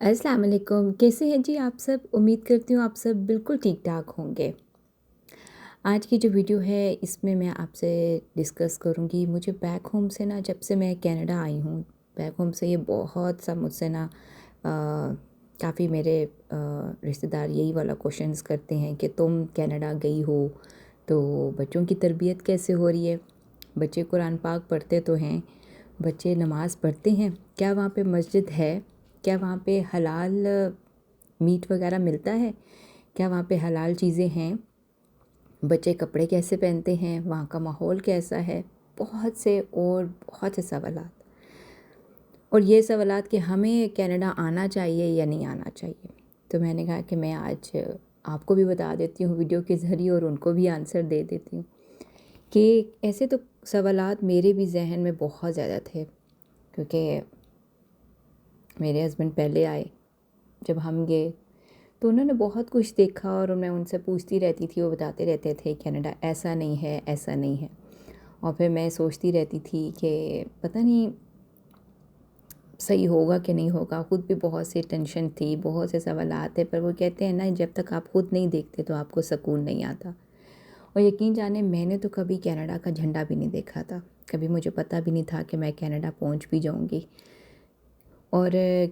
अस्सलाम वालेकुम, कैसे हैं जी आप सब? उम्मीद करती हूँ आप सब बिल्कुल ठीक-ठाक होंगे। आज की जो वीडियो है इसमें मैं आपसे डिस्कस करूँगी मुझे बैक होम से ना जब से मैं कनाडा आई हूँ, बैक होम से ये बहुत सा मुझसे ना काफ़ी मेरे रिश्तेदार यही वाला क्वेश्चंस करते हैं कि तुम कनाडा गई हो, तो बच्चों की तरबियत कैसे हो रही है? बच्चे कुरान पाक पढ़ते तो हैं, बच्चे नमाज़ पढ़ते हैं, क्या वहाँ पे मस्जिद है? क्या वहाँ पे हलाल मीट वगैरह मिलता है? क्या वहाँ पे हलाल चीज़ें हैं? बच्चे कपड़े कैसे पहनते हैं? वहाँ का माहौल कैसा है? बहुत से सवालात और ये सवालात कि हमें कनाडा आना चाहिए या नहीं आना चाहिए। तो मैंने कहा कि मैं आज आपको भी बता देती हूँ वीडियो के ज़रिए और उनको भी आंसर दे देती हूँ कि ऐसे तो सवालात मेरे भी ज़हन में बहुत ज़्यादा थे, क्योंकि मेरे हस्बैंड पहले आए, जब हम गए तो उन्होंने बहुत कुछ देखा और मैं उनसे पूछती रहती थी, वो बताते रहते थे कनाडा ऐसा नहीं है, ऐसा नहीं है। और फिर मैं सोचती रहती थी कि पता नहीं सही होगा कि नहीं होगा। ख़ुद भी बहुत सी टेंशन थी, बहुत से सवालात थे, पर वो कहते हैं ना जब तक आप ख़ुद नहीं देखते तो आपको सुकून नहीं आता। और यकीन जाने मैंने तो कभी कनाडा का झंडा भी नहीं देखा था, कभी मुझे पता भी नहीं था कि मैं कनाडा पहुंच भी जाऊंगी। और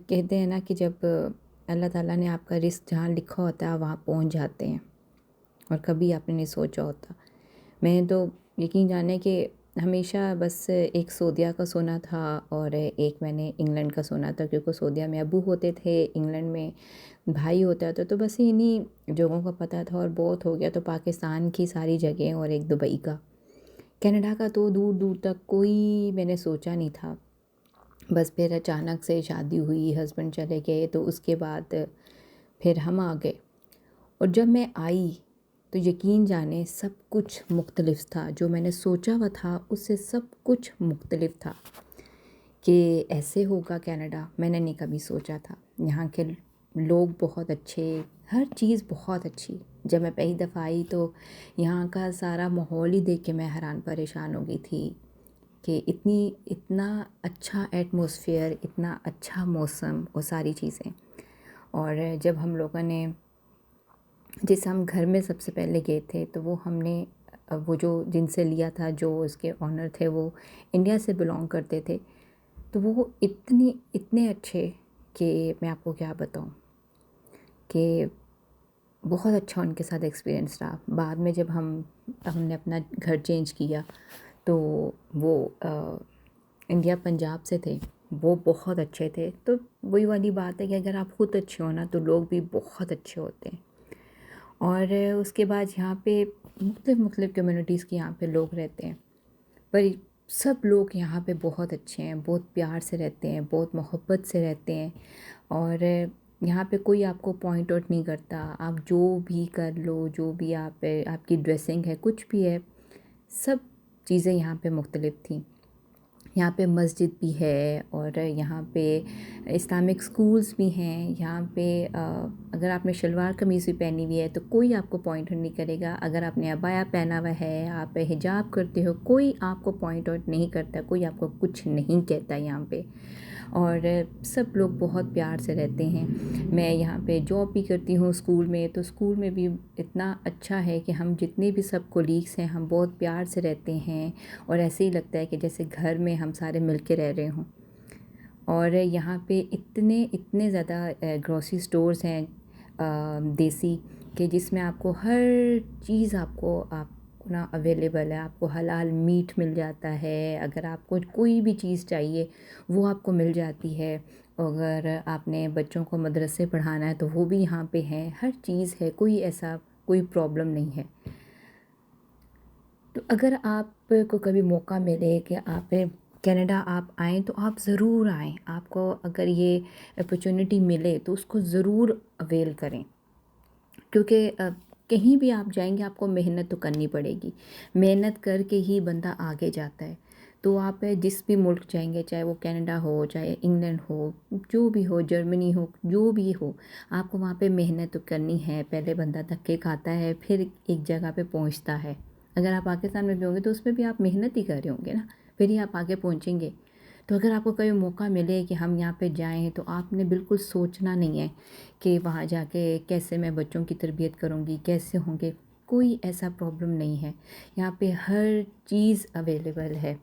कहते हैं ना कि जब अल्लाह ताला ने आपका रिस्क जहाँ लिखा होता है वहाँ पहुँच जाते हैं, और कभी आपने नहीं सोचा होता। मैंने तो यकीन जाने कि हमेशा बस एक सऊदीया का सुना था और एक मैंने इंग्लैंड का सुना था, क्योंकि सऊदीया में अबू होते थे, इंग्लैंड में भाई होता था, तो बस इन्हीं जगहों का पता था और बहुत हो गया। तो पाकिस्तान की सारी जगह और एक दुबई का, कनाडा का तो दूर दूर तक कोई मैंने सोचा नहीं था। बस फिर अचानक से शादी हुई, हस्बैंड चले गए, तो उसके बाद फिर हम आ गए। और जब मैं आई तो यकीन जाने सब कुछ मुख्तलिफ था, जो मैंने सोचा हुआ था उससे सब कुछ मुख्तलिफ था। कि ऐसे होगा कनाडा, मैंने नहीं कभी सोचा था। यहाँ के लोग बहुत अच्छे, हर चीज़ बहुत अच्छी। जब मैं पहली दफ़ा आई तो यहाँ का सारा माहौल ही देख के मैं हैरान परेशान हो गई थी कि इतना अच्छा एटमॉस्फेयर, इतना अच्छा मौसम और सारी चीज़ें। और जब हम लोगों ने, जैसे हम घर में सबसे पहले गए थे, तो वो हमने वो जो जिनसे लिया था, जो उसके ऑनर थे वो इंडिया से बिलोंग करते थे, तो वो इतने अच्छे कि मैं आपको क्या बताऊं कि बहुत अच्छा उनके साथ एक्सपीरियंस रहा। बाद में जब हमने अपना घर चेंज किया तो वो इंडिया पंजाब से थे, वो बहुत अच्छे थे। तो वही वाली बात है कि अगर आप ख़ुद अच्छे हो ना तो लोग भी बहुत अच्छे होते हैं। और उसके बाद यहाँ पे मुख्तलिफ़ कम्युनिटीज़ के यहाँ पे लोग रहते हैं, पर सब लोग यहाँ पे बहुत अच्छे हैं, बहुत प्यार से रहते हैं, बहुत मोहब्बत से रहते हैं। और यहाँ पे कोई आपको पॉइंट आउट नहीं करता, आप जो भी कर लो, जो भी आपकी ड्रेसिंग है, कुछ भी है, सब चीज़ें यहाँ पे मुख्तलिफ़ थी। यहाँ पे मस्जिद भी है और यहाँ पे इस्लामिक स्कूल्स भी हैं। यहाँ पे अगर आपने शलवार कमीज़ भी पहनी हुई है तो कोई आपको पॉइंट आउट नहीं करेगा। अगर आपने अबाया पहना हुआ है, आप हिजाब करते हो, कोई आपको पॉइंट आउट नहीं करता, कोई आपको कुछ नहीं कहता यहाँ पे। और सब लोग बहुत प्यार से रहते हैं। मैं यहाँ पे जॉब भी करती हूँ स्कूल में, तो स्कूल में भी इतना अच्छा है कि हम जितने भी सब कोलीग्स हैं, हम बहुत प्यार से रहते हैं और ऐसे ही लगता है कि जैसे घर में हम सारे मिल के रह रहे हों। और यहाँ पे इतने ज़्यादा ग्रोसरी स्टोर्स हैं देसी, कि जिसमें आपको हर चीज़ आपको ना अवेलेबल है। आपको हलाल मीट मिल जाता है, अगर आपको कोई भी चीज़ चाहिए वो आपको मिल जाती है। अगर आपने बच्चों को मदरसे पढ़ाना है तो वो भी यहाँ पे है, हर चीज़ है, कोई प्रॉब्लम नहीं है। तो अगर आपको कभी मौका मिले कि आप कनाडा आप आएँ तो आप ज़रूर आएँ। आपको अगर ये अपॉर्चुनिटी मिले तो उसको ज़रूर अवेल करें, क्योंकि कहीं भी आप जाएंगे आपको मेहनत तो करनी पड़ेगी। मेहनत करके ही बंदा आगे जाता है। तो आप जिस भी मुल्क जाएंगे, चाहे वो कनाडा हो, चाहे इंग्लैंड हो, जो भी हो, जर्मनी हो, जो भी हो, आपको वहाँ पे मेहनत तो करनी है। पहले बंदा धक्के खाता है, फिर एक जगह पे पहुँचता है। अगर आप पाकिस्तान में भी होंगे तो उसमें भी आप मेहनत ही कर रहे होंगे ना, फिर ही आप आगे पहुँचेंगे। تو اگر آپ کو کبھی موقع ملے کہ ہم یہاں پہ جائیں تو آپ نے بالکل سوچنا نہیں ہے کہ وہاں جا کے کیسے میں بچوں کی تربیت کروں گی، کیسے ہوں گے، کوئی ایسا پرابلم نہیں ہے۔ یہاں پہ ہر چیز اویلیبل ہے،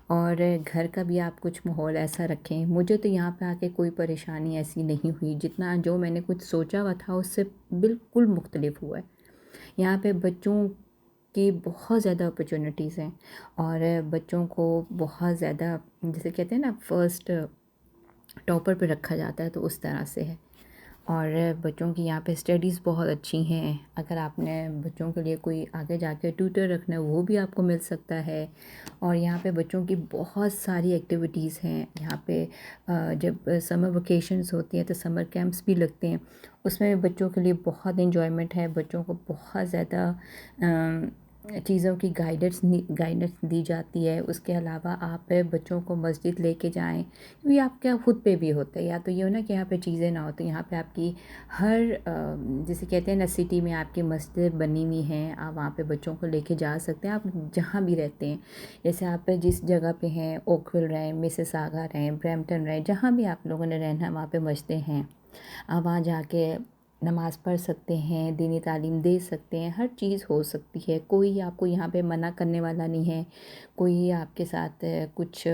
اور گھر کا بھی آپ کچھ ماحول ایسا رکھیں۔ مجھے تو یہاں پہ آ کے کوئی پریشانی ایسی نہیں ہوئی، جتنا جو میں نے کچھ سوچا ہوا تھا اس سے بالکل مختلف ہوا ہے۔ یہاں پہ بچوں کی بہت زیادہ اپرچونیٹیز ہیں، اور بچوں کو بہت زیادہ، جیسے کہتے ہیں نا، فرسٹ ٹاپر پہ رکھا جاتا ہے، تو اس طرح سے ہے۔ اور بچوں کی یہاں پہ اسٹڈیز بہت اچھی ہیں۔ اگر آپ نے بچوں کے لیے کوئی آگے جا کے ٹیوٹر رکھنا ہے وہ بھی آپ کو مل سکتا ہے۔ اور یہاں پہ بچوں کی بہت ساری ایکٹیویٹیز ہیں۔ یہاں پہ جب سمر ویکیشنز ہوتی ہیں تو سمر کیمپس بھی لگتے ہیں، اس میں بچوں کے لیے بہت انجوائمنٹ ہے۔ بچوں کو بہت زیادہ چیزوں کی گائیڈنس دی جاتی ہے۔ اس کے علاوہ آپ بچوں کو مسجد لے کے جائیں، کیونکہ آپ کیا خود پہ بھی ہوتا ہے، یا تو یہ ہو نا کہ یہاں پہ چیزیں نہ ہوتی، یہاں پہ آپ کی ہر جسے کہتے ہیں نا سٹی میں آپ کی مسجد بنی ہوئی ہیں، آپ وہاں پہ بچوں کو لے کے جا سکتے ہیں، آپ جہاں بھی رہتے ہیں۔ جیسے آپ جس جگہ پہ ہیں، اوکویل رہیں، مسز آگا رہیں، برمپٹن رہیں، جہاں بھی آپ لوگوں نے رہنا ہے وہاں پہ مسجدیں ہیں، آپ وہاں جا کے نماز پڑھ سکتے ہیں، دینی تعلیم دے سکتے ہیں، ہر چیز ہو سکتی ہے۔ کوئی آپ کو یہاں پہ منع کرنے والا نہیں ہے، کوئی آپ کے ساتھ کچھ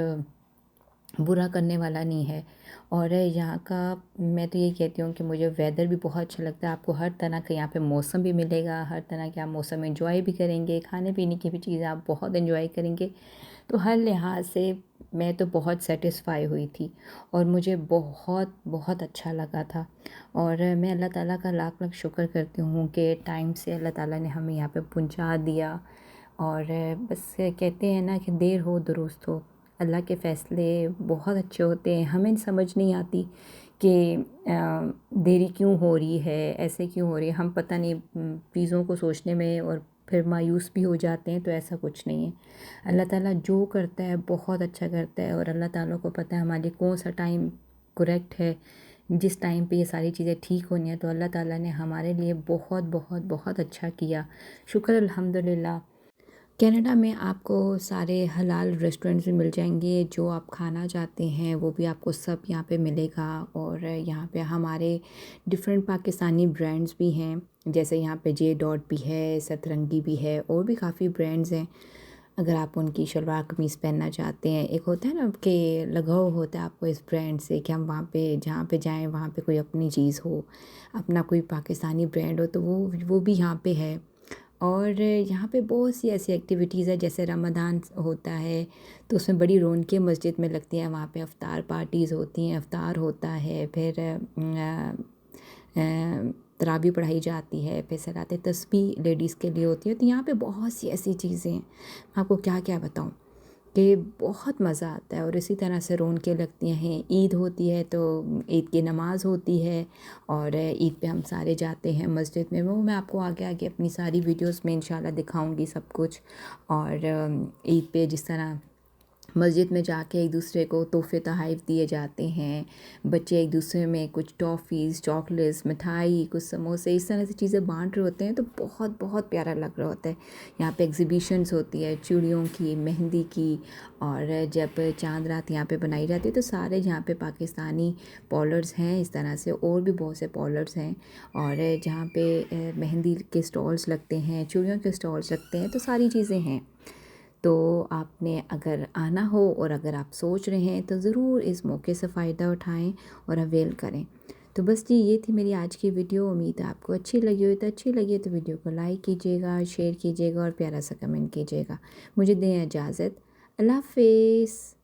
برا کرنے والا نہیں ہے۔ اور یہاں کا میں تو یہ کہتی ہوں کہ مجھے ویدر بھی بہت اچھا لگتا ہے۔ آپ کو ہر طرح کا یہاں پہ موسم بھی ملے گا، ہر طرح کے آپ موسم انجوائے بھی کریں گے، کھانے پینے کی بھی چیزیں آپ بہت انجوائے کریں گے۔ تو ہر لحاظ سے میں تو بہت سیٹسفائی ہوئی تھی، اور مجھے بہت بہت اچھا لگا تھا۔ اور میں اللہ تعالیٰ کا لاکھ لاکھ شکر کرتی ہوں کہ ٹائم سے اللہ تعالیٰ نے ہمیں یہاں پہ پہنچا دیا۔ اور بس کہتے ہیں نا کہ دیر ہو درست ہو، اللہ کے فیصلے بہت اچھے ہوتے ہیں۔ ہمیں سمجھ نہیں آتی کہ دیری کیوں ہو رہی ہے، ایسے کیوں ہو رہی ہے، ہم پتہ نہیں چیزوں کو سوچنے میں اور پھر مایوس بھی ہو جاتے ہیں، تو ایسا کچھ نہیں ہے۔ اللہ تعالیٰ جو کرتا ہے بہت اچھا کرتا ہے، اور اللہ تعالیٰ کو پتہ ہے ہمارے کون سا ٹائم کریکٹ ہے، جس ٹائم پہ یہ ساری چیزیں ٹھیک ہونی ہیں۔ تو اللہ تعالیٰ نے ہمارے لیے بہت بہت بہت اچھا کیا، شکر الحمدللہ۔ کینیڈا میں آپ کو سارے حلال ریسٹورنٹس بھی مل جائیں گے، جو آپ کھانا چاہتے ہیں وہ بھی آپ کو سب یہاں پہ ملے گا۔ اور یہاں پہ ہمارے ڈفرینٹ پاکستانی برانڈز بھی ہیں، جیسے یہاں پہ جے ڈاٹ بھی ہے، سترنگی بھی ہے، اور بھی کافی برانڈز ہیں۔ اگر آپ ان کی شلوار قمیص پہننا چاہتے ہیں، ایک ہوتا ہے نا کہ لگاؤ ہوتا ہے آپ کو اس برانڈ سے، کہ ہم وہاں پہ جہاں پہ جائیں وہاں پہ کوئی اپنی چیز ہو، اپنا کوئی پاکستانی برانڈ ہو، تو وہ بھی یہاں پہ ہے۔ اور یہاں پہ بہت سی ایسی ایکٹیویٹیز ہے، جیسے رمضان ہوتا ہے تو اس میں بڑی رونقیں مسجد میں لگتی ہیں، وہاں پہ افطار پارٹیز ہوتی ہیں، افطار ہوتا ہے، پھر تراویح پڑھائی جاتی ہے، پھر صلاۃ تسبیح لیڈیز کے لیے ہوتی ہے۔ تو یہاں پہ بہت سی ایسی چیزیں ہیں، میں آپ کو کیا کیا بتاؤں، کہ بہت مزہ آتا ہے۔ اور اسی طرح سے رونقیں لگتی ہیں، عید ہوتی ہے تو عید کی نماز ہوتی ہے، اور عید پہ ہم سارے جاتے ہیں مسجد میں، وہ میں آپ کو آگے آگے اپنی ساری ویڈیوز میں انشاءاللہ دکھاؤں گی سب کچھ۔ اور عید پہ جس طرح مسجد میں جا کے ایک دوسرے کو تحفے تحائف دیے جاتے ہیں، بچے ایک دوسرے میں کچھ ٹافیز، چاکلیٹس، مٹھائی، کچھ سموسے، اس طرح سے چیزیں بانٹ رہے ہوتے ہیں، تو بہت بہت پیارا لگ رہا ہوتا ہے۔ یہاں پہ ایگزیبیشنز ہوتی ہے چوڑیوں کی، مہندی کی، اور جب چاند رات یہاں پہ بنائی جاتی ہے تو سارے یہاں پہ پاکستانی پارلرز ہیں، اس طرح سے اور بھی بہت سے پارلرز ہیں، اور جہاں پہ مہندی کے سٹالز لگتے ہیں، چوڑیوں کے سٹالز لگتے ہیں، تو ساری چیزیں ہیں۔ تو آپ نے اگر آنا ہو اور اگر آپ سوچ رہے ہیں تو ضرور اس موقع سے فائدہ اٹھائیں اور اویل کریں۔ تو بس جی، یہ تھی میری آج کی ویڈیو، امید ہے آپ کو اچھی لگی ہوئی، تو اچھی لگی ہے تو ویڈیو کو لائک کیجیے گا، شیئر کیجیے گا، اور پیارا سا کمنٹ کیجیے گا۔ مجھے دیں اجازت، اللہ حافظ۔